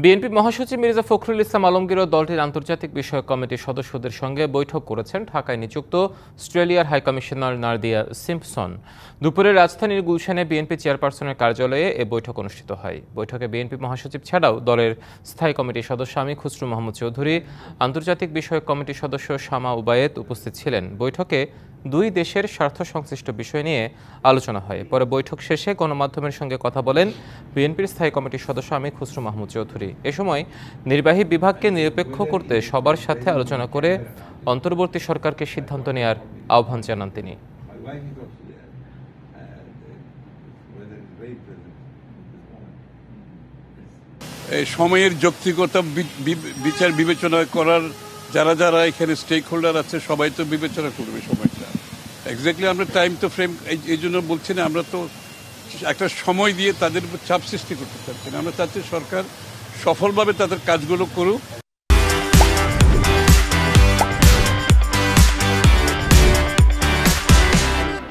BNP মহাসচিব মির্জা ফখরুল ইসলাম আলমগীর ও দলটির আন্তর্জাতিক বিষয়ক কমিটির সদস্যদের সঙ্গে বৈঠক করেছেন ঢাকায় নিযুক্ত অস্ট্রেলিয়ার হাইকমিশনার নার্দিয়া সিম্পসন। দুপুরে রাজধানীর গুলশানে বিএনপি চেয়ারপারসনের কার্যালয়ে এ বৈঠক অনুষ্ঠিত হয়। বৈঠকে বিএনপি মহাসচিব ছাড়াও দলের স্থায়ী কমিটির সদস্য আমির খুসরু মাহমুদ চৌধুরী, আন্তর্জাতিক বিষয়ক কমিটির সদস্য শামা উবায়েদ উপস্থিত ছিলেন। বৈঠকে দুই দেশের স্বার্থ সংশ্লিষ্ট বিষয় নিয়ে আলোচনা হয়। পরে বৈঠক শেষে গণমাধ্যমের সঙ্গে কথা বলেন বিএনপির স্থায়ী কমিটির সদস্য আমির খুসরু মাহমুদ চৌধুরী। এ সময় নির্বাহী বিভাগকে নিরপেক্ষ করতে সবার সাথে আলোচনা করে অন্তর্বর্তী সরকারকে সিদ্ধান্ত নেওয়ার আহ্বান জানান তিনি। সময়ের যৌক্তিকতা বিচার বিবেচনা করার যারা যারা এখানে স্টেক হোল্ডার আছে সবাই তো বিবেচনা করবে সময়টা। এক্স্যাক্টলি আমরা টাইম তো ফ্রেম এই জন্য বলছি না, আমরা তো একটা সময় দিয়ে তাদের উপর চাপ সৃষ্টি করতে চাচ্ছি না। আমরা চাচ্ছি সরকার সফলভাবে তাদের কাজগুলো করুক।